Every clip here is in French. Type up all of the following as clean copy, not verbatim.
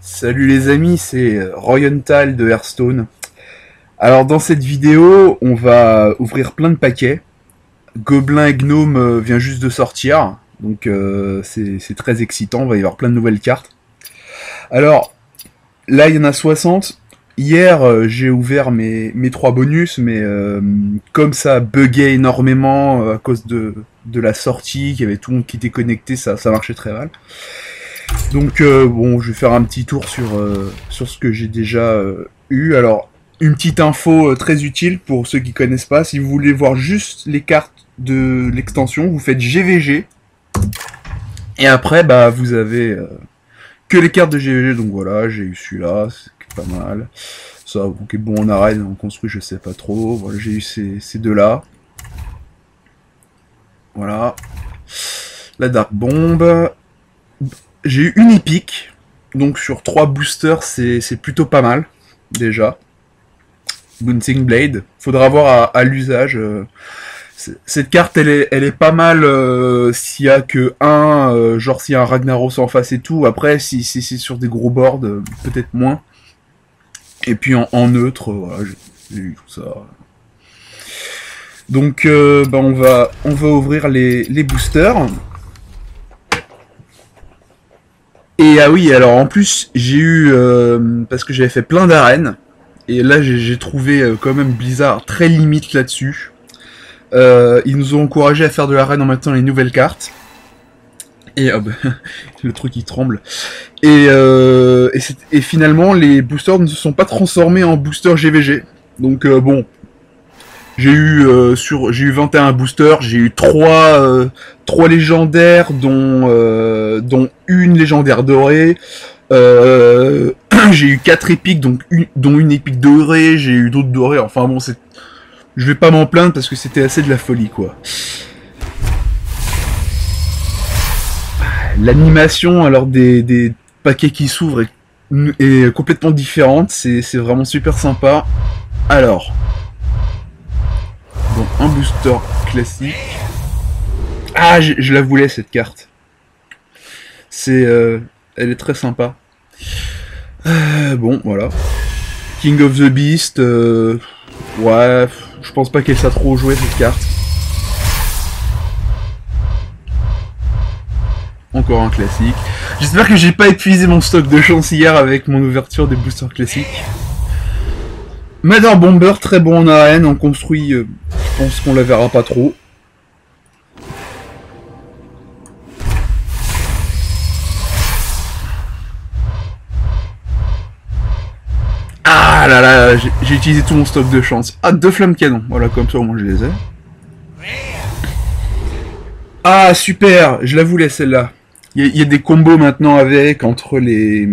Salut les amis, c'est Royenthal de Hearthstone. Alors dans cette vidéo, on va ouvrir plein de paquets. Gobelin et Gnome vient juste de sortir, donc c'est très excitant, on va y avoir plein de nouvelles cartes. Alors là il y en a 60. Hier j'ai ouvert mes 3 bonus, mais comme ça buguait énormément à cause de la sortie, qu'il y avait tout le monde qui était connecté, ça marchait très mal. Donc bon, je vais faire un petit tour sur ce que j'ai déjà eu. Alors, une petite info très utile pour ceux qui connaissent pas. Si vous voulez voir juste les cartes de l'extension, vous faites GVG. Et après, bah, vous avez que les cartes de GVG. Donc voilà, j'ai eu celui-là, c'est pas mal. Ça, ok, bon, en arène, en construit, je sais pas trop. Voilà, j'ai eu ces deux-là. Voilà. La Dark Bomb. J'ai eu une épique, donc sur 3 boosters, c'est plutôt pas mal, déjà. Bouncing Blade, faudra voir à l'usage. Cette carte, elle est pas mal s'il y a que un, genre s'il y a un Ragnaros en face et tout. Après, si c'est sur des gros boards, peut-être moins. Et puis en neutre, voilà, j'ai eu tout ça. Donc, bah, on va ouvrir les boosters. Et ah oui, alors en plus, j'ai eu, parce que j'avais fait plein d'arènes, et là j'ai trouvé quand même Blizzard très limite là-dessus. Ils nous ont encouragé à faire de l'arène en maintenant les nouvelles cartes. Et bah, le truc il tremble. Et finalement, les boosters ne se sont pas transformés en boosters GVG. Donc bon, j'ai eu 21 boosters, j'ai eu 3 légendaires dont une légendaire dorée. J'ai eu 4 épiques dont une épique dorée, j'ai eu d'autres dorées. Enfin bon, je vais pas m'en plaindre parce que c'était assez de la folie quoi. L'animation alors des paquets qui s'ouvrent est complètement différente, c'est vraiment super sympa. Alors donc un booster classique. Ah, je la voulais cette carte. Elle est très sympa. Bon, voilà. King of the Beast. Ouais, je pense pas qu'elle soit trop jouée cette carte. Encore un classique. J'espère que j'ai pas épuisé mon stock de chance hier avec mon ouverture des boosters classiques. Mother Bomber, très bon en arène, en construit, je pense qu'on la verra pas trop. Ah là là, j'ai utilisé tout mon stock de chance. Ah, 2 flammes canon, voilà, comme ça au moins je les ai. Ah, super, je la voulais celle-là. Il y a des combos maintenant avec, entre les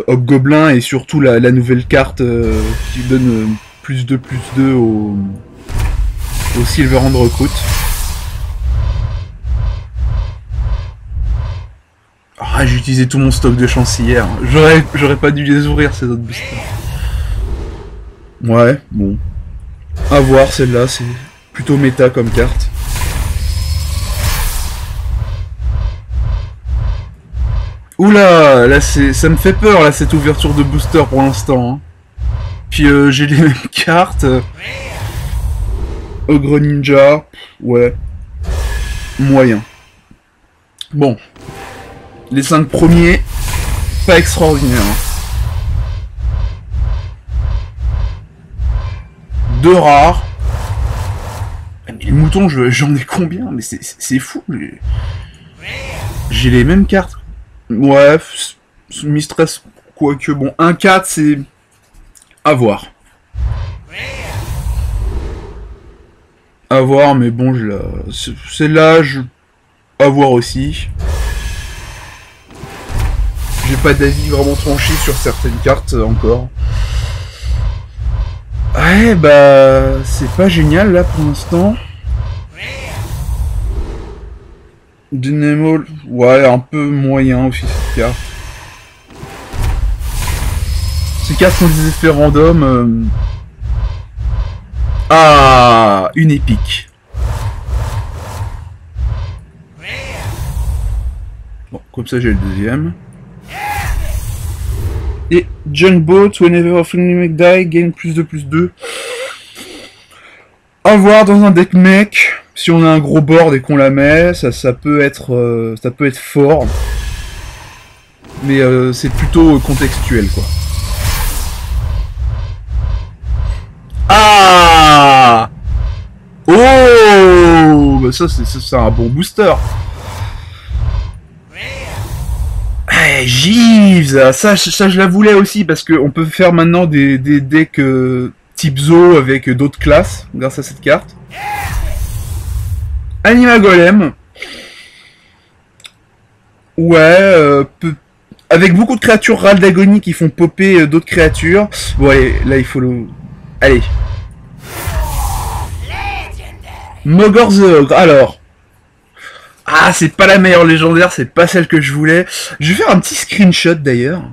hobgoblins et surtout la nouvelle carte qui donne +2/+2 au Silverhand Recruit. Ah, j'ai utilisé tout mon stock de chance hier. J'aurais pas dû les ouvrir ces autres boosters. Ouais, bon. À voir, celle-là, c'est plutôt méta comme carte. Oula, là ça me fait peur là cette ouverture de booster pour l'instant. Hein. Puis j'ai les mêmes cartes. Ogre Ninja, ouais. Moyen. Bon. Les 5 premiers, pas extraordinaire. Hein. 2 rares. Mais les moutons, j'en ai combien? Mais c'est fou. J'ai les mêmes cartes. Ouais, Mistress, quoique bon, 1-4, c'est à voir. À voir, mais bon, c'est là, à voir aussi. J'ai pas d'avis vraiment tranché sur certaines cartes encore. Ouais, bah, c'est pas génial là pour l'instant. Dynamo, ouais, un peu moyen aussi cette carte. Ces cartes ont des effets random. Ah, une épique. Bon, comme ça j'ai le deuxième. Et Junk Boat, whenever a friendly mech die, gain +2/+2. À voir dans un deck mech, si on a un gros board et qu'on la met, ça peut être fort. Mais c'est plutôt contextuel, quoi. Ah! Oh! Bah ça, c'est un bon booster. Hey, Jeeves! Ça, je la voulais aussi, parce qu'on peut faire maintenant des decks type Zo avec d'autres classes, grâce à cette carte. Anima Golem. Ouais, avec beaucoup de créatures râles d'agonie qui font popper d'autres créatures. Bon, allez, là, il faut le... Allez. Mogor the Ogre, alors. Ah, c'est pas la meilleure légendaire, c'est pas celle que je voulais. Je vais faire un petit screenshot, d'ailleurs.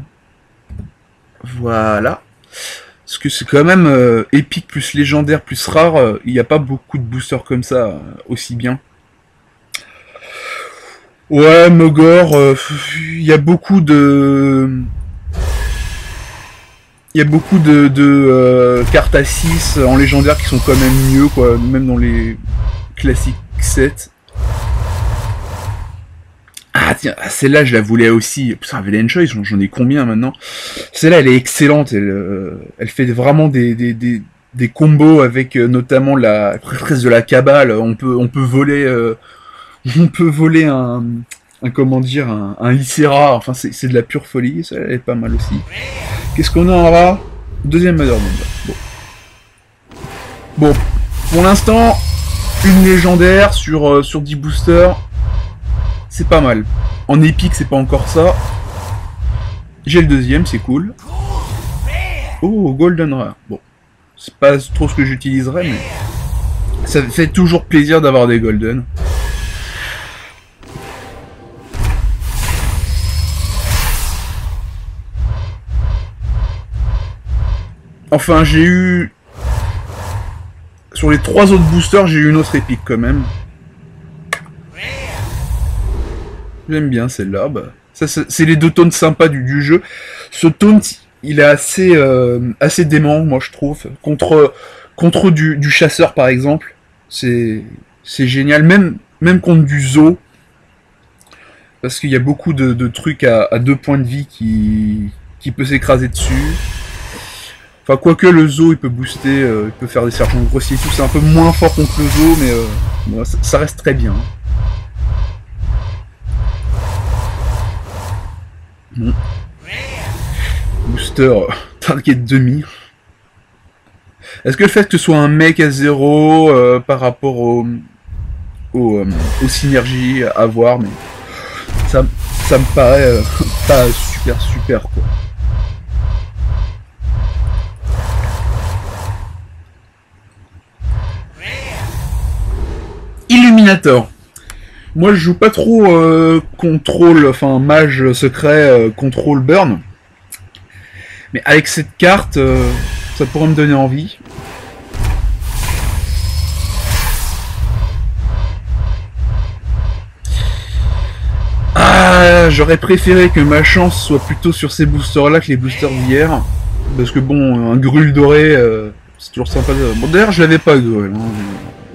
Voilà. Parce que c'est quand même épique plus légendaire plus rare. Il n'y a pas beaucoup de boosters comme ça, aussi bien. Ouais, Mogor, il y a beaucoup de... Il y a beaucoup de cartes à 6 en légendaire qui sont quand même mieux, quoi, même dans les classiques 7. Ah tiens, celle-là je la voulais aussi. Putain, Velen Choice, j'en ai combien maintenant? Celle-là elle est excellente, elle fait vraiment des combos avec notamment la prêtresse de la Cabale. On peut voler un comment dire, un Icera. Enfin c'est de la pure folie, ça elle est pas mal aussi. Qu'est-ce qu'on a en rat? Deuxième Mother Bomb. Bon, pour l'instant, une légendaire sur 10 boosters. C'est pas mal. En épique, c'est pas encore ça. J'ai le deuxième, c'est cool. Oh, Golden Rare. Bon, c'est pas trop ce que j'utiliserais, mais ça fait toujours plaisir d'avoir des Golden. Enfin, j'ai eu... Sur les 3 autres boosters, j'ai eu une autre épique quand même. J'aime bien celle-là. Bah, ça, c'est les deux taunts sympas du jeu. Ce taunt, il est assez dément, moi je trouve. Contre du chasseur par exemple. C'est génial. Même contre du Zo. Parce qu'il y a beaucoup de trucs à 2 points de vie qui peut s'écraser dessus. Enfin, quoique le Zo, il peut booster, il peut faire des sergents grossiers et tout. C'est un peu moins fort contre le Zo, mais bon, ça reste très bien. Bon. Booster target demi. Est-ce que le fait que ce soit un mec à 0 par rapport aux synergies à voir, mais ça me paraît pas super quoi. Illuminator. Moi je joue pas trop contrôle, enfin mage secret, contrôle burn. Mais avec cette carte, ça pourrait me donner envie. Ah, j'aurais préféré que ma chance soit plutôt sur ces boosters là que les boosters d'hier. Parce que bon, un Grul doré, c'est toujours sympa. Bon d'ailleurs je l'avais pas Grul. Hein.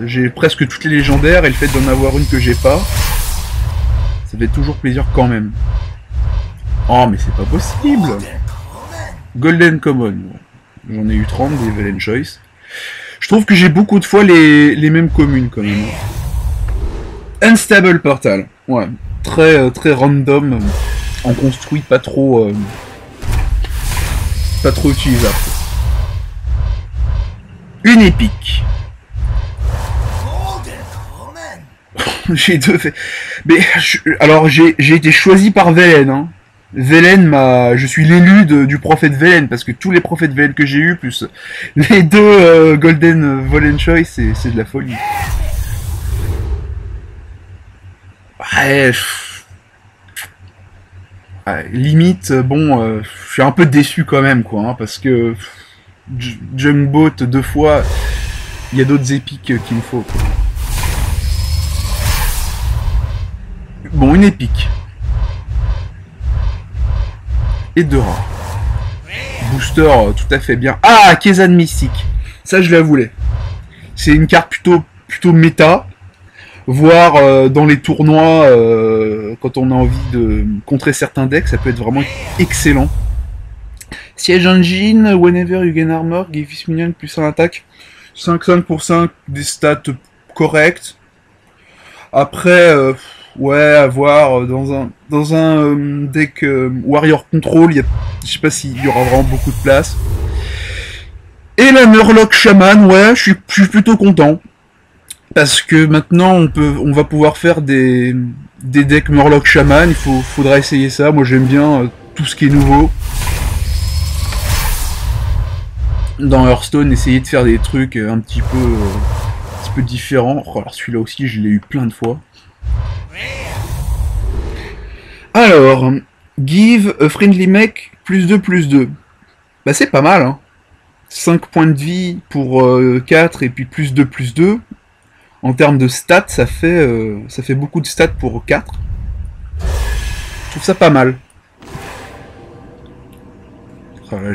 J'ai presque toutes les légendaires et le fait d'en avoir une que j'ai pas, ça fait toujours plaisir quand même. Oh mais c'est pas possible. Golden Common. J'en ai eu 30 des Velen Choice. Je trouve que j'ai beaucoup de fois les mêmes communes quand même. Unstable Portal. Ouais. Très random. En construit pas trop utilisable. Une épique. J'ai deux fait. Mais alors j'ai été choisi par Velen. Hein. Velen je suis l'élu du prophète Velen parce que tous les prophètes Velen que j'ai eu plus les deux Golden Velen Choice, c'est de la folie. Ouais, limite bon, je suis un peu déçu quand même quoi, hein, parce que Jungboat 2 fois, il y a d'autres épiques qu'il me faut. Quoi. Bon, une épique. et 2 rares. Booster tout à fait bien. Ah, Kezan Mystique. Ça, je la voulais. C'est une carte plutôt méta. Voire dans les tournois, quand on a envie de contrer certains decks, ça peut être vraiment excellent. Siege Engine, whenever you gain armor, give this minion plus un attaque. 5-5 pour 5, des stats correctes. Après, ouais, à voir, dans un deck Warrior Control, je sais pas s'il y aura vraiment beaucoup de place. Et la Murloc Shaman, ouais, je suis plutôt content. Parce que maintenant, on va pouvoir faire des decks Murloc Shaman, faudra essayer ça. Moi, j'aime bien tout ce qui est nouveau. Dans Hearthstone, essayer de faire des trucs un petit peu différents. Oh, alors celui-là aussi, je l'ai eu plein de fois. Alors, give a friendly mech +2/+2. Bah c'est pas mal, hein. 5 points de vie pour 4 et puis +2/+2. En termes de stats, ça fait beaucoup de stats pour 4. Je trouve ça pas mal. Voilà,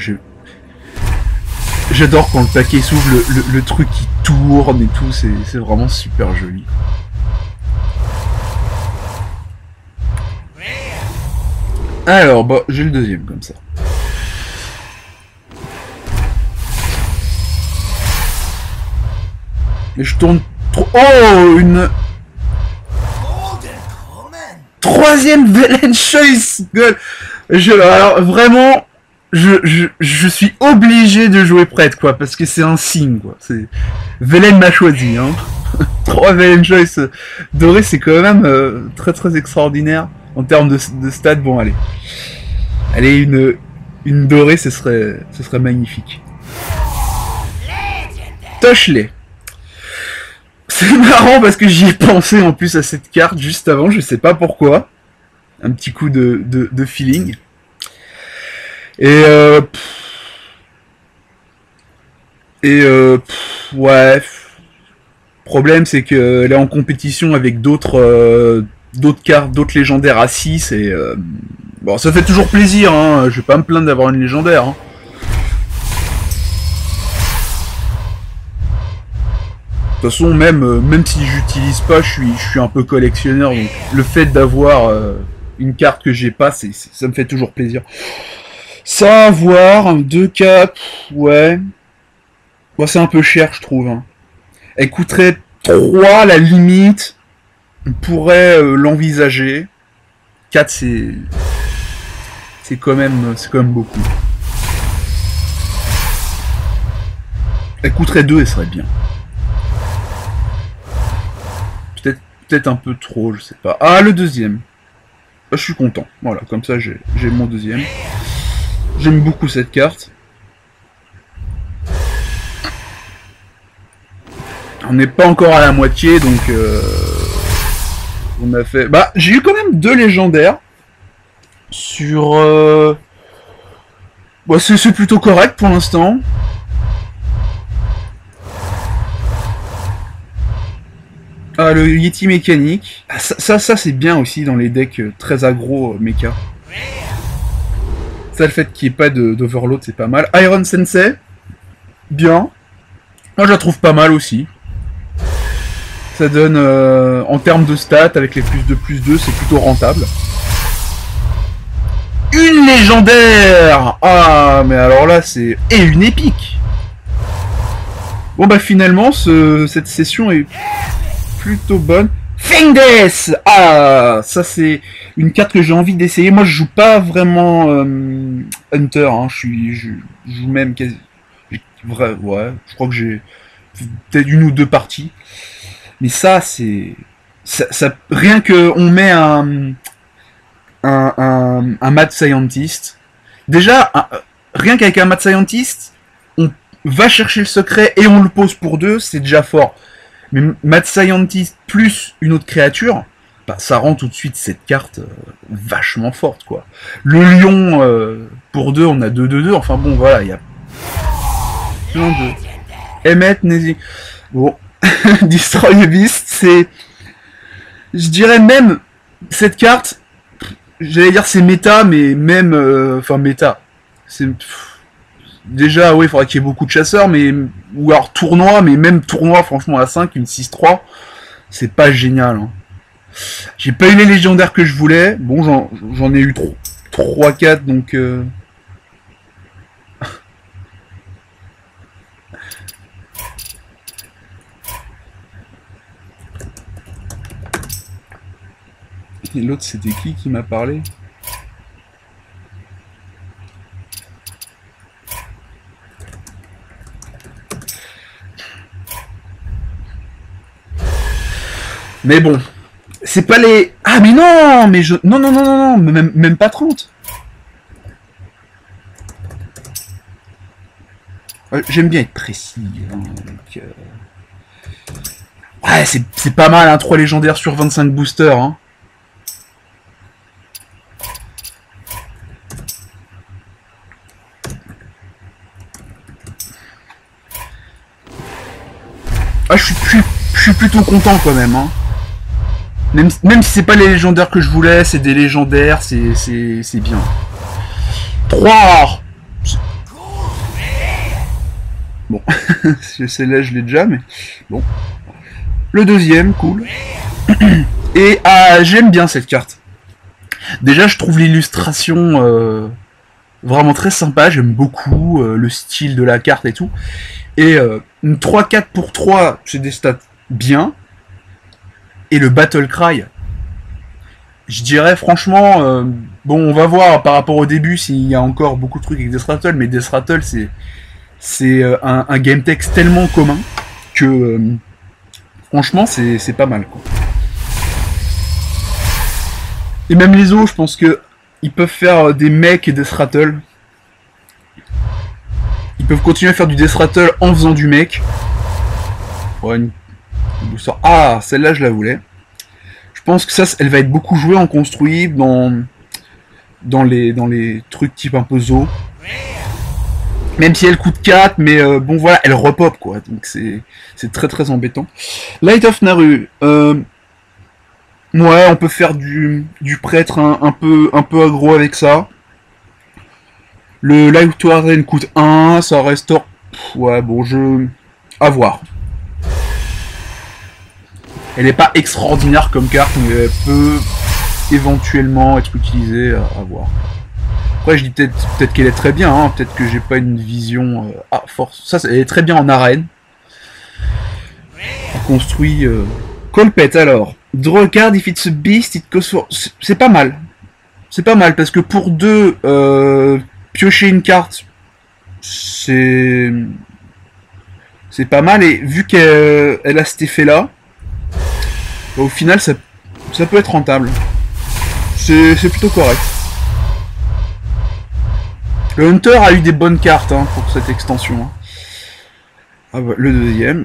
j'adore quand le paquet s'ouvre, le truc qui tourne et tout, c'est vraiment super joli. Alors, bah, j'ai le deuxième comme ça. Et je tourne trop... Oh, une... Troisième Velen Choice Gueule. Alors, vraiment... Je suis obligé de jouer prêtre, quoi, parce que c'est un signe, quoi. Velen m'a choisi, hein. 3 Velen Choice doré, c'est quand même très très extraordinaire en termes de stats. Bon, allez. Allez, une dorée, ce serait magnifique. Toshley. C'est marrant parce que j'y ai pensé en plus à cette carte juste avant, je sais pas pourquoi. Un petit coup de feeling. Et ouais. Problème, c'est qu'elle est en compétition avec d'autres cartes, d'autres légendaires à 6 et bon, ça fait toujours plaisir, hein. Je vais pas me plaindre d'avoir une légendaire, hein. De toute façon, même si j'utilise pas, je suis un peu collectionneur, donc le fait d'avoir une carte que j'ai pas, ça me fait toujours plaisir. Ça, voir, 2K, ouais. Bon, c'est un peu cher, je trouve, hein. Elle coûterait 3 à la limite. On pourrait l'envisager. 4, c'est quand même beaucoup. Elle coûterait 2 et serait bien. Peut-être un peu trop, je sais pas. Ah, le deuxième. Je suis content. Voilà, comme ça j'ai mon deuxième. J'aime beaucoup cette carte. On n'est pas encore à la moitié, donc on a fait... Bah, j'ai eu quand même 2 légendaires. Sur... Bah, c'est plutôt correct pour l'instant. Ah, le Yeti mécanique. Ah, ça c'est bien aussi dans les decks très aggro mecha. Ça, le fait qu'il n'y ait pas d'overload, c'est pas mal. Iron Sensei. Bien. Moi, je la trouve pas mal aussi. Ça donne, en termes de stats, avec les +2/+2, c'est plutôt rentable. Une légendaire. Ah, mais alors là, c'est... Et une épique. Bon, bah finalement, cette session est plutôt bonne. Fingdes. Ah, ça c'est une carte que j'ai envie d'essayer. Moi, je joue pas vraiment Hunter, hein. Je joue même quasi... Ouais, je crois que j'ai peut-être 1 ou 2 parties. Mais ça, c'est... Ça, rien que on met un Mad Scientist. Déjà, rien qu'avec un Mad Scientist, on va chercher le secret et on le pose pour 2, c'est déjà fort. Mais Mad Scientist plus une autre créature, bah, ça rend tout de suite cette carte vachement forte, quoi. Le lion, pour 2, on a 2/2/2. Enfin bon, voilà, il y a plein de... Emmet, Nézi... Bon... Destroy a Beast, c'est... Je dirais même, cette carte, j'allais dire c'est méta, mais même, enfin méta. C'est déjà, oui, il faudrait qu'il y ait beaucoup de chasseurs, mais ou alors tournoi, mais même tournoi, franchement à 5, une 6-3, c'est pas génial. Hein. J'ai pas eu les légendaires que je voulais. Bon, j'en ai eu 3-4, donc. Et l'autre, c'était qui m'a parlé? Mais bon, c'est pas les... Ah mais non, mais je... Non, non, non, non, non, même pas 30. J'aime bien être précis. Hein, donc, ouais, c'est pas mal, hein, 3 légendaires sur 25 boosters. Hein. Ah, je suis plutôt content quand même. Hein. Même si c'est pas les légendaires que je voulais, c'est des légendaires, c'est bien. 3 rares. Bon, celle-là je l'ai déjà, mais bon. Le deuxième, cool. Et j'aime bien cette carte. Déjà, je trouve l'illustration vraiment très sympa, j'aime beaucoup le style de la carte et tout. Et une 3-4 pour 3, c'est des stats bien. Et le Battle Cry, je dirais franchement, bon, on va voir par rapport au début s'il y a encore beaucoup de trucs avec Death Rattle, mais Death Rattle, c'est un game text tellement commun que franchement, c'est pas mal, quoi. Et même les autres, je pense que ils peuvent faire des mecs et Death Rattle. Ils peuvent continuer à faire du Death Rattle en faisant du mec. Ouais, ah, celle-là, je la voulais. Je pense que ça, elle va être beaucoup jouée en construit dans les trucs type un peu zoo. Même si elle coûte 4, mais bon voilà, elle repop quoi. Donc c'est très très embêtant. Light of Naru. Ouais, on peut faire du prêtre un peu aggro avec ça. Le Light to Arden coûte 1, ça restaure. Ouais, bon, à voir. Elle n'est pas extraordinaire comme carte, mais elle peut éventuellement être utilisée à voir. Après, je dis peut-être qu'elle est très bien, hein, peut-être que j'ai pas une vision force. Ça, elle est très bien en arène. On construit. Colpette alors. Draw a card if it's a beast, it goes for. C'est pas mal. C'est pas mal parce que pour 2, piocher une carte, c'est pas mal. Et vu qu'elle a cet effet-là, au final, ça peut être rentable. C'est plutôt correct. Le Hunter a eu des bonnes cartes hein, pour cette extension. Hein. Ah bah, le deuxième,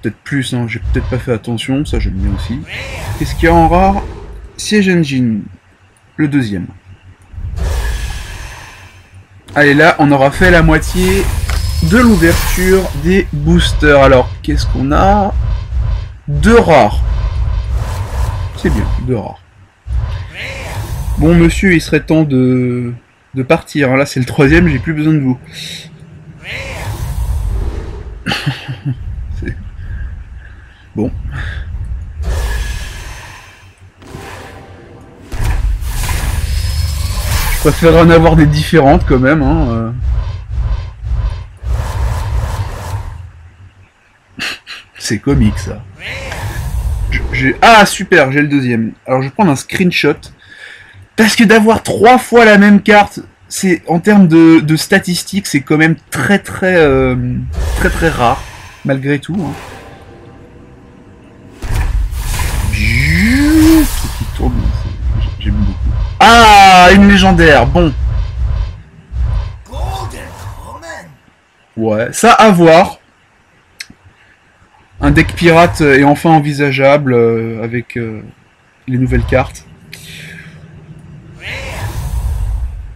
peut-être plus, hein, j'ai peut-être pas fait attention, ça j'aime bien aussi. Qu'est-ce qu'il y a en rare? Siege Engine, le deuxième. Allez, là, on aura fait la moitié de l'ouverture des boosters. Alors, qu'est-ce qu'on a? 2 rares. C'est bien, 2 rares. Bon, monsieur, il serait temps de partir. Là, c'est le 3ème, j'ai plus besoin de vous. Bon. Je préfère en avoir des différentes quand même. Hein. C'est comique ça. Ah super, j'ai le deuxième. Alors je vais prendre un screenshot. Parce que d'avoir 3 fois la même carte, c'est en termes de statistiques, c'est quand même très rare, malgré tout. Hein. Qui tourne, j'aime beaucoup. Ah, une légendaire, bon. Ouais, ça à voir. Un deck pirate est enfin envisageable avec les nouvelles cartes.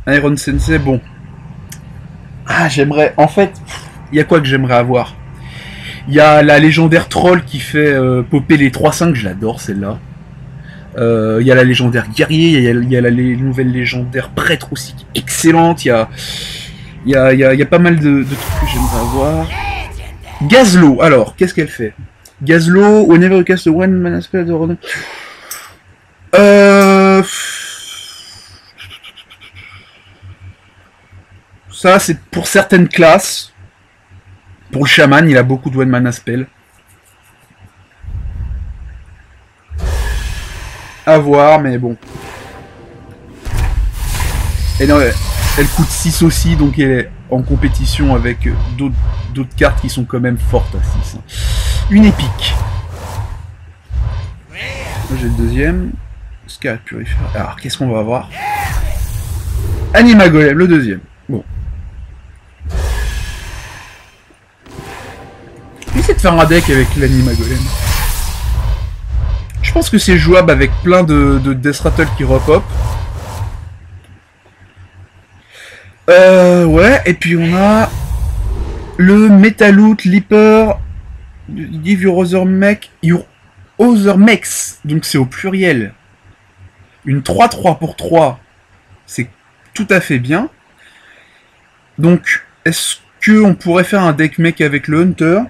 Iron Sensei, bon. Ah, j'aimerais... En fait, il y a quoi que j'aimerais avoir? Il y a la légendaire troll qui fait popper les 3-5, je l'adore celle-là. Il y a la légendaire guerrier, il y a la nouvelle légendaire prêtre aussi, excellente. Il y a pas mal de trucs que j'aimerais avoir. Gazlo, alors, qu'est-ce qu'elle fait? Gazlo, whenever you cast one mana spell de ça, c'est pour certaines classes. Pour le chaman, il a beaucoup de one mana spell. À voir, mais bon. Et non, elle coûte 6 aussi, donc elle est en compétition avec d'autres cartes qui sont quand même fortes à 6. Une épique. Là, j'ai le deuxième. Scarlet Purifier. Alors, qu'est-ce qu'on va avoir? Anima Golem, le deuxième. Bon. J'essaie de faire un deck avec l'Anima Golem. Je pense que c'est jouable avec plein de Death Rattle qui repop. Ouais, et puis on a le Metaloot Leaper. Give your other mechs. Donc c'est au pluriel. Une 3-3 pour 3. C'est tout à fait bien. Donc, est-ce qu'on pourrait faire un deck mech avec le Hunter?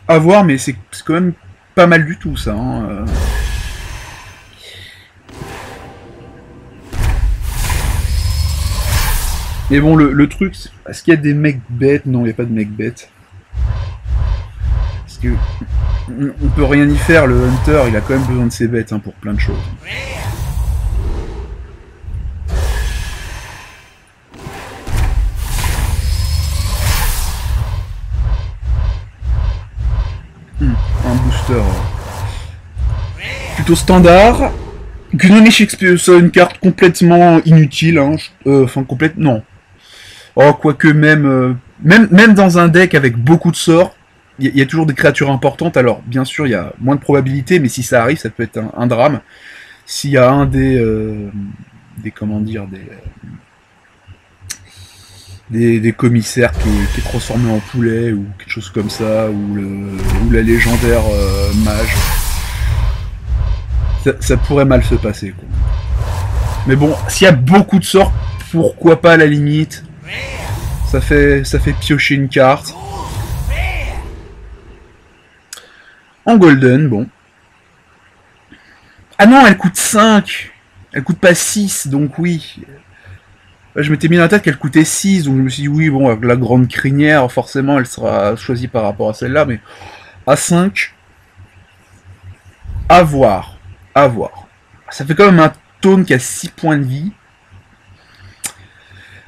À voir, mais c'est quand même pas mal du tout, ça. Hein. Mais bon, le truc, est-ce qu'il y a des mecs bêtes? Non, il n'y a pas de mecs bêtes. Parce que on peut rien y faire, le Hunter, il a quand même besoin de ses bêtes hein, pour plein de choses. Un booster plutôt standard. Gnome Shakespeare, c'est une carte complètement inutile. Hein. Enfin, non. Oh, quoique même dans un deck avec beaucoup de sorts, il y a toujours des créatures importantes. Alors, bien sûr, il y a moins de probabilités, mais si ça arrive, ça peut être un drame. S'il y a un des comment dire, des commissaires qui est transformé en poulet ou quelque chose comme ça, ou la légendaire mage. Ça pourrait mal se passer, quoi. Mais bon, s'il y a beaucoup de sorts, pourquoi pas à la limite. Ça fait piocher une carte. En golden, bon. Ah non, elle coûte 5. Elle coûte pas 6, donc oui. Je m'étais mis dans la tête qu'elle coûtait 6, donc je me suis dit, oui, bon, la grande crinière, forcément, elle sera choisie par rapport à celle-là, mais à 5, à voir. À voir. Ça fait quand même un taunt qui a 6 points de vie.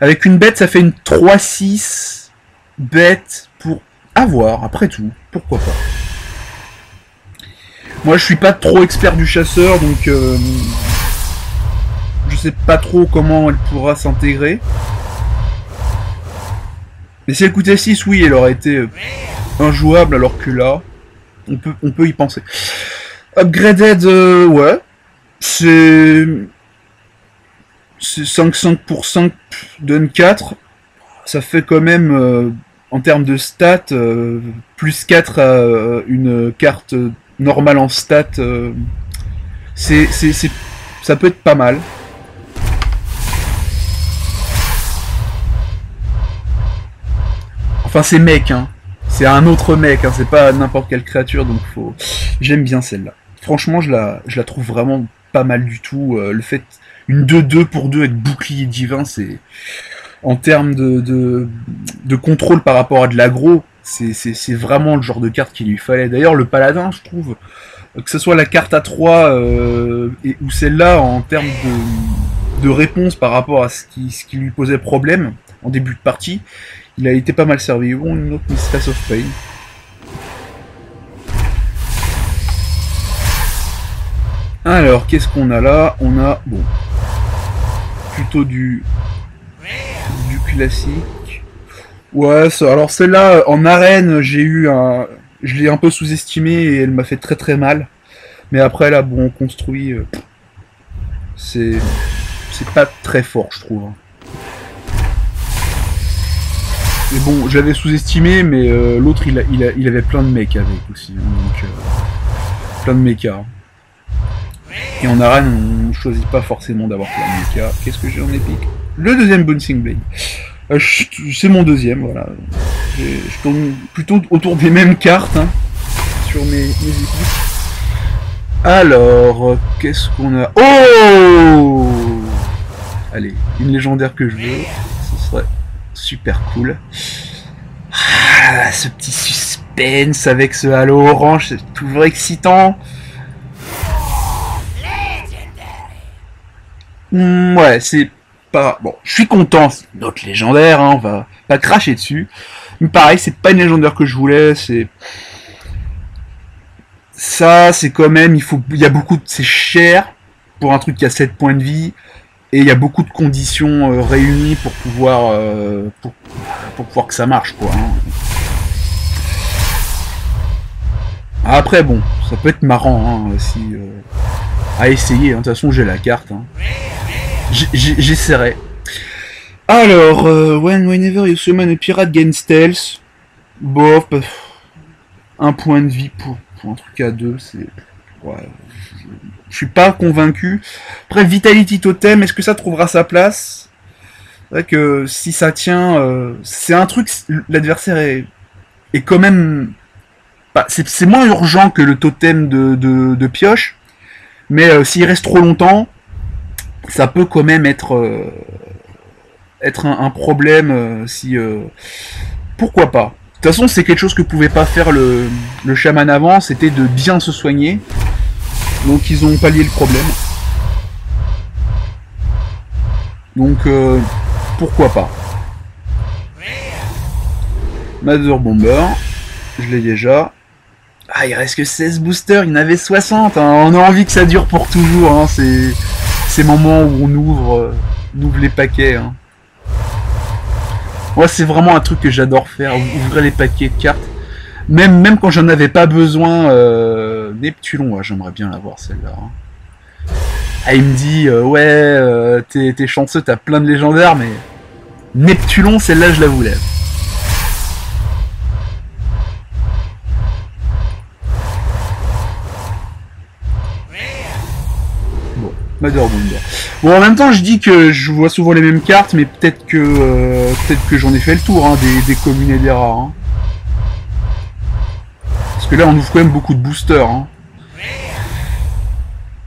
Avec une bête, ça fait une 3-6 bête pour avoir, après tout, pourquoi pas. Moi, je suis pas trop expert du chasseur, donc je sais pas trop comment elle pourra s'intégrer. Mais si elle coûtait 6, oui, elle aurait été injouable, alors que là, on peut y penser. Upgraded, ouais. C'est 5-5 pour 5 donne 4. Ça fait quand même, en termes de stats, plus 4 à une carte normale en stats. Ça peut être pas mal. Enfin, c'est mec, hein. C'est un autre mec, hein. C'est pas n'importe quelle créature, donc faut. J'aime bien celle-là. Franchement, je la trouve vraiment pas mal du tout. Le fait, une 2-2 pour 2 avec bouclier divin, c'est. En termes de contrôle par rapport à de l'aggro, c'est vraiment le genre de carte qu'il lui fallait. D'ailleurs, le paladin, je trouve, que ce soit la carte à 3 ou celle-là, en termes de réponse par rapport à ce qui lui posait problème en début de partie, il a été pas mal servi. Bon, une autre Mistress of Pain. Alors, qu'est-ce qu'on a là? On a, bon, plutôt du classique. Ouais, alors celle-là, en arène, je l'ai un peu sous-estimée et elle m'a fait très très mal. Mais après, là, bon, on construit, c'est pas très fort, je trouve. Mais bon, je l'avais sous-estimé, mais l'autre, il avait plein de mecs avec aussi. Donc, plein de mechas. Et en arène, on ne choisit pas forcément d'avoir plein de mecha. Qu'est-ce que j'ai en épique? Le deuxième Bouncing Blade. C'est mon deuxième, voilà. Je tourne plutôt autour des mêmes cartes hein, sur mes épiques. Alors, qu'est-ce qu'on a? Oh! Allez, une légendaire que je veux. Ce serait super cool. Ah, ce petit suspense avec ce halo orange, c'est toujours excitant. Ouais, c'est pas... Bon, je suis content, c'est une autre légendaire, hein, on va pas cracher dessus. Mais pareil, c'est pas une légendaire que je voulais, c'est... Ça, c'est quand même... Il y a beaucoup de... C'est cher pour un truc qui a 7 points de vie. Et il y a beaucoup de conditions réunies pour pouvoir... pour pouvoir que ça marche, quoi. Hein. Après, bon, ça peut être marrant, hein, si... à essayer, hein. De toute façon, j'ai la carte, hein. J'essaierai. Alors, whenever you summon a pirate gain stealth, bof, un point de vie pour un truc à 2, c'est... Ouais, je suis pas convaincu. Après, Vitality Totem, est-ce que ça trouvera sa place? C'est vrai que si ça tient, c'est un truc, l'adversaire est quand même... Bah, c'est moins urgent que le totem de pioche, mais s'il reste trop longtemps, ça peut quand même être un problème si... pourquoi pas? De toute façon, c'est quelque chose que pouvait pas faire le chaman avant, c'était de bien se soigner. Donc ils ont pallié le problème. Donc pourquoi pas? Mother Bomber, je l'ai déjà. Ah, il reste que 16 boosters, il y en avait 60. Hein. On a envie que ça dure pour toujours. Hein. C'est ces moments où on ouvre les paquets. Hein. Moi, c'est vraiment un truc que j'adore faire, ouvrir les paquets de cartes. Même quand j'en avais pas besoin, Neptulon, ouais, j'aimerais bien l'avoir celle-là. Hein. Ah, il me dit, ouais, t'es chanceux, t'as plein de légendaires, mais Neptulon, celle-là, je la voulais. Bon, Mother Bomber. Bon, en même temps, je dis que je vois souvent les mêmes cartes, mais peut-être que j'en ai fait le tour, hein, des communes et des rares. Hein. Parce que là, on ouvre quand même beaucoup de boosters. Hein.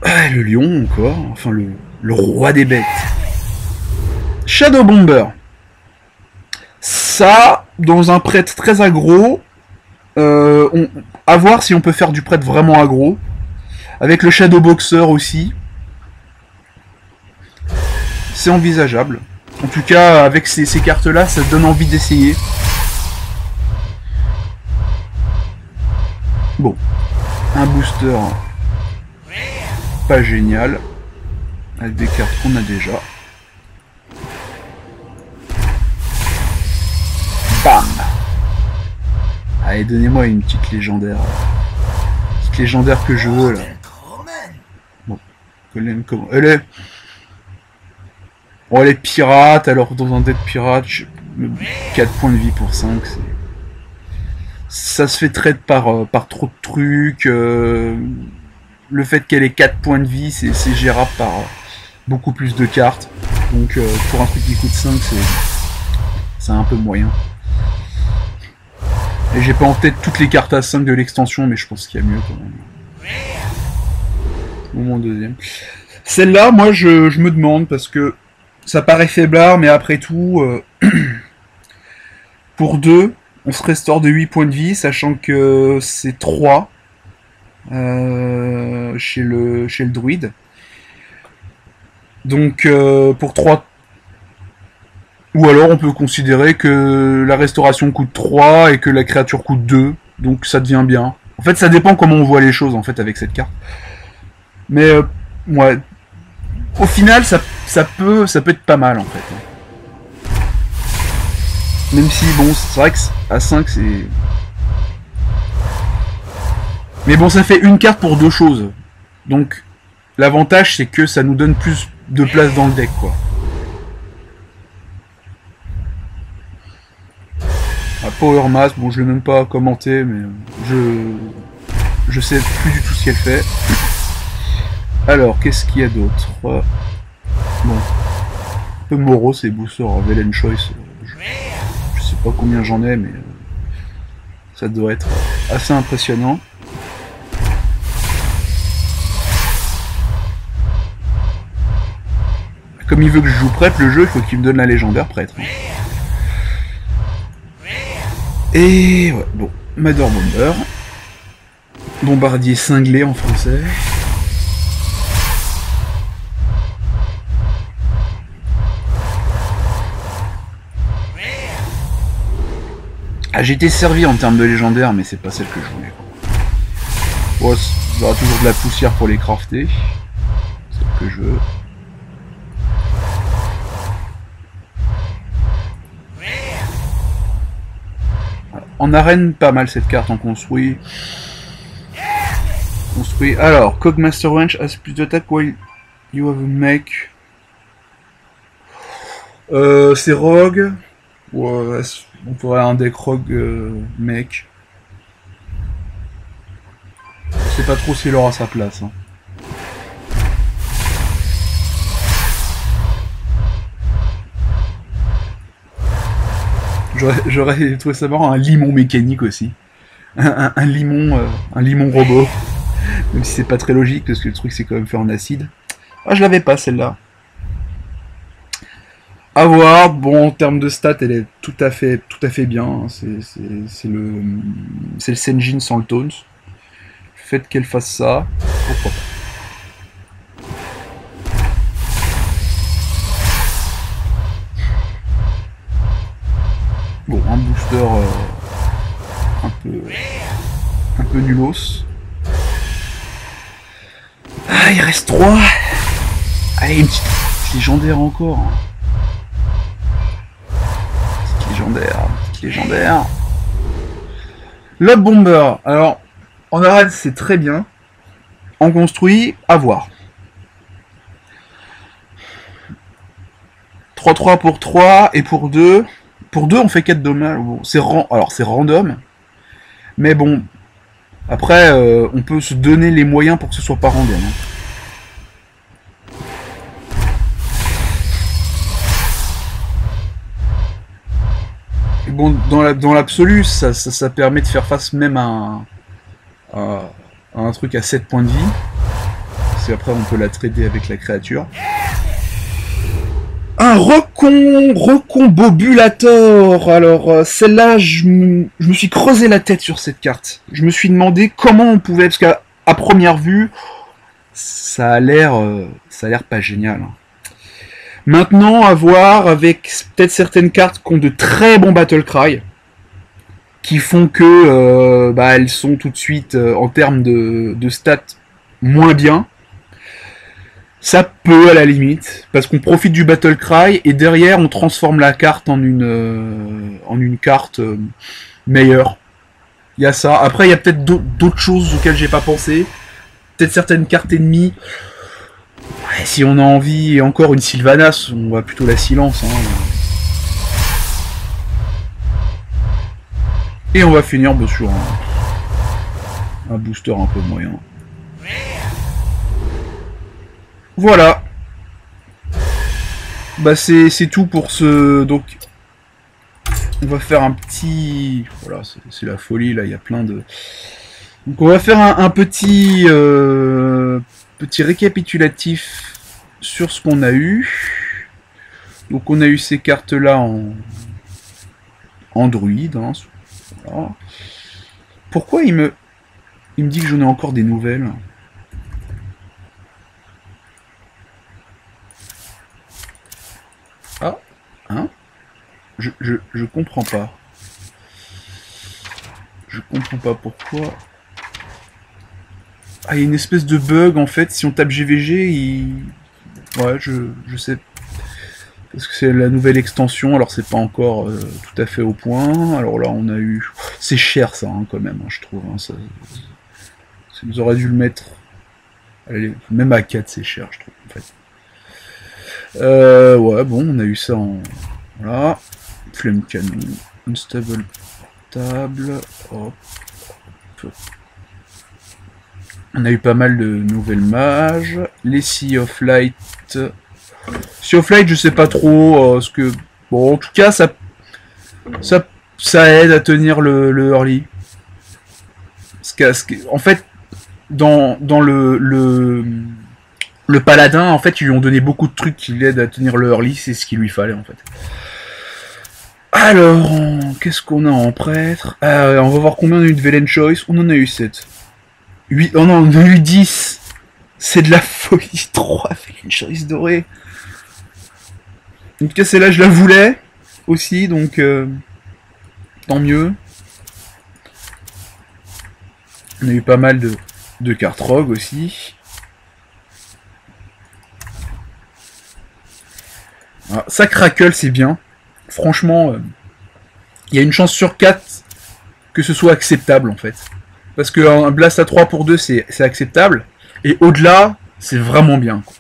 Ah, le lion, encore. Enfin, le roi des bêtes. Shadow Bomber. Ça, dans un prêtre très aggro, à voir si on peut faire du prêtre vraiment aggro. Avec le Shadow Boxer aussi. C'est envisageable. En tout cas, avec ces cartes-là, ça donne envie d'essayer. Bon, un booster pas génial, avec des cartes qu'on a déjà. Bam! Allez, donnez-moi une petite légendaire. Petite légendaire que je veux, là. Bon, elle est... Bon, elle est pirate, alors dans un deck pirate, 4 points de vie pour 5, c'est... Ça se fait trade par trop de trucs. Le fait qu'elle ait 4 points de vie, c'est gérable par beaucoup plus de cartes. Donc pour un truc qui coûte 5, c'est un peu moyen. Et j'ai pas en tête toutes les cartes à 5 de l'extension, mais je pense qu'il y a mieux quand même. Mon deuxième. Celle-là, moi je me demande, parce que ça paraît faiblard, mais après tout, pour 2, on se restaure de 8 points de vie, sachant que c'est 3 chez le druide. Donc pour 3... Ou alors on peut considérer que la restauration coûte 3 et que la créature coûte 2. Donc ça devient bien. En fait ça dépend comment on voit les choses en fait avec cette carte. Mais ouais. Au final ça peut être pas mal en fait. Même si, bon, c'est vrai qu'à 5, c'est... Mais bon, ça fait une carte pour 2 choses. Donc, l'avantage, c'est que ça nous donne plus de place dans le deck, quoi. Ah, Power Mass, bon, je l'ai même pas commenté, mais je sais plus du tout ce qu'elle fait. Alors, qu'est-ce qu'il y a d'autre? Bon. Un peu morose ces boosters. Velen Choice. Je sais pas combien j'en ai, mais ça doit être assez impressionnant. Comme il veut que je joue prêtre, le jeu, il faut qu'il me donne la légendaire prêtre. Et ouais, bon, Mother Bomber. Bombardier cinglé en français. Ah, j'ai été servi en termes de légendaire, mais c'est pas celle que je voulais. Bon, il y aura toujours de la poussière pour les crafter. Celle que je veux. En arène, pas mal cette carte en construit. Alors, Cogmaster Wrench has plus d'attaque while you have a mech. C'est Rogue. Ouais, on pourrait un deck Rogue mech. Je sais pas trop s'il aura sa place. Hein. J'aurais trouvé ça marrant, un limon mécanique aussi. Un limon robot. Même si c'est pas très logique, parce que le truc c'est quand même fait en acide. Ah, je l'avais pas celle-là. A voir, bon, en termes de stats, elle est tout à fait bien. C'est le Senjin sans le Tones. Le fait qu'elle fasse ça, pourquoi pas. Bon, un booster un peu nulos. Ah, il reste 3. Allez, une petite légendaire encore. Petite légendaire. Lob Bomber. Alors, en arène, c'est très bien. En construit, à voir. 3-3 pour 3 et pour 2. Pour 2, on fait 4 dommages. Bon, c'est random. Mais bon, après, on peut se donner les moyens pour que ce soit pas random. Hein. Et bon, dans l'absolu, ça permet de faire face même à un truc à 7 points de vie. Parce qu'après, on peut la trader avec la créature. Un recombobulator. Alors celle-là, je me suis creusé la tête sur cette carte. Je me suis demandé comment on pouvait, parce qu'à première vue, ça a l'air pas génial. Maintenant, à voir avec peut-être certaines cartes qui ont de très bons battle cry, qui font que elles sont tout de suite en termes de stats moins bien. Ça peut à la limite, parce qu'on profite du Battle Cry et derrière on transforme la carte en une carte meilleure. Il y a ça. Après il y a peut-être d'autres choses auxquelles j'ai pas pensé. Peut-être certaines cartes ennemies. Ouais, si on a envie encore une Sylvanas, on va plutôt la silence. Hein. Et on va finir sur un booster un peu moyen. Voilà. Bah c'est tout pour ce... Donc, on va faire un petit... Voilà, c'est la folie, là, il y a plein de... Donc on va faire un petit... petit récapitulatif sur ce qu'on a eu. Donc on a eu ces cartes-là en druide. Hein. Voilà. Pourquoi il me dit que j'en ai encore des nouvelles ? Ah, hein? Je comprends pas. Je comprends pas pourquoi. Ah, il y a une espèce de bug en fait. Si on tape GVG, ouais, je sais. Parce que c'est la nouvelle extension, alors c'est pas encore tout à fait au point. Alors là, on a eu. C'est cher ça, hein, quand même, hein, je trouve. Hein, ça nous aurait dû le mettre. Allez, même à 4, c'est cher, je trouve, en fait. Ouais, bon, on a eu ça en... Voilà. Flame canon. Unstable table. Hop. On a eu pas mal de nouvelles mages. Les Sea of Light. Sea of Light, je sais pas trop ce que... Bon, en tout cas, ça aide à tenir le early. En fait, dans le paladin, en fait, ils lui ont donné beaucoup de trucs qui l'aident à tenir le early, c'est ce qu'il lui fallait, en fait. Alors, qu'est-ce qu'on a en prêtre? On va voir combien on a eu de Velen Choice. On en a eu 7. 8, oh non, on en a eu 10. C'est de la folie. 3 Velen Choice doré. En tout cas, celle-là, je la voulais aussi, donc tant mieux. On a eu pas mal de cartes rogue aussi. Alors, ça crackle, c'est bien. Franchement, il y a une chance sur 4 que ce soit acceptable en fait. Parce qu'un blast à 3 pour 2 c'est acceptable. Et au-delà, c'est vraiment bien. Quoi.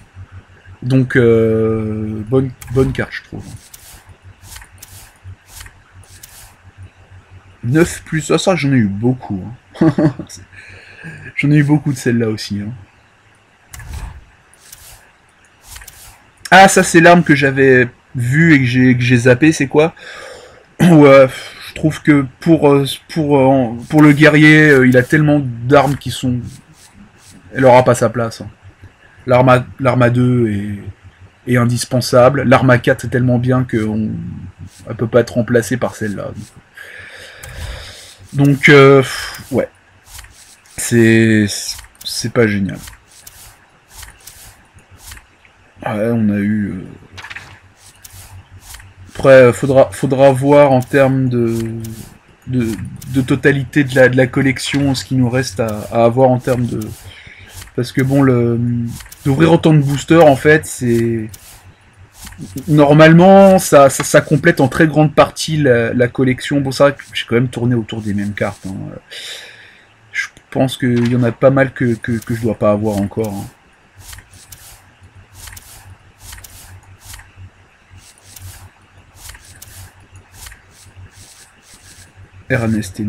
Donc, bonne carte, je trouve. 9 plus... Ah, ça, j'en ai eu beaucoup. Hein. J'en ai eu beaucoup de celles-là aussi. Hein. Ah, ça, c'est l'arme que j'avais vue et que j'ai zappé, c'est quoi? Ouais, je trouve que pour le guerrier, il a tellement d'armes qui sont... Elle aura pas sa place. Hein. L'arme à 2 est indispensable. L'arme à 4 est tellement bien qu'elle peut pas être remplacée par celle-là. Donc, ouais. C'est pas génial. Ouais, on a eu... Après, faudra voir en termes de totalité de la collection ce qui nous reste à avoir en termes de... Parce que bon, d'ouvrir autant de boosters, en fait, c'est... Normalement, ça complète en très grande partie la collection. Bon, c'est vrai que j'ai quand même tourné autour des mêmes cartes. Hein. Je pense qu'il y en a pas mal que je dois pas avoir encore. Hein. Ernest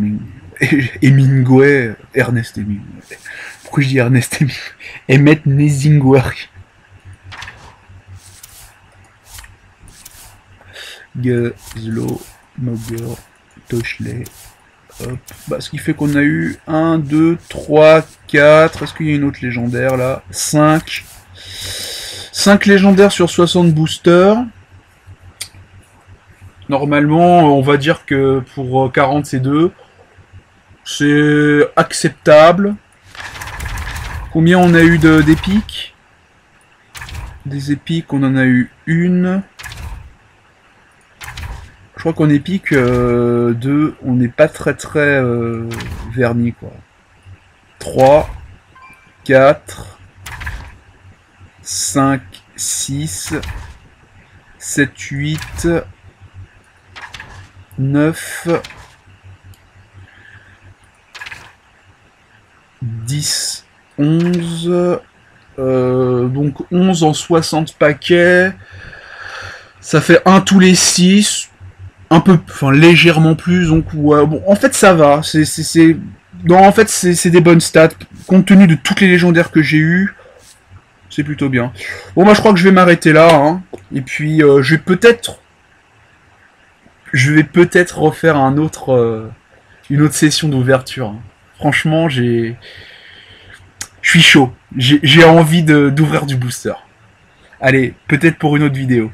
Hemingway. Ernest Hemingway. Pourquoi je dis Ernest Hemingway? Emmett Nezingwari. Gazlo, Mogor, Toshley. Hop. Bah, ce qui fait qu'on a eu 1, 2, 3, 4. Est-ce qu'il y a une autre légendaire là? 5. 5 légendaires sur 60 boosters. Normalement, on va dire que pour 40, c'est 2. C'est acceptable. Combien on a eu d'épiques? Des épiques, on en a eu une. Je crois qu'en épique, 2, on n'est pas très verni, quoi. 3, 4, 5, 6, 7, 8, 9, 10, 11, donc 11 en 60 paquets, ça fait 1 tous les 6, un peu, enfin légèrement plus, donc ouais, bon, en fait ça va, non, en fait c'est des bonnes stats, compte tenu de toutes les légendaires que j'ai eues, c'est plutôt bien. Bon, moi je crois que je vais m'arrêter là, hein, et puis je vais peut-être refaire une autre session d'ouverture. Hein. Franchement, je suis chaud. J'ai envie d'ouvrir du booster. Allez, peut-être pour une autre vidéo.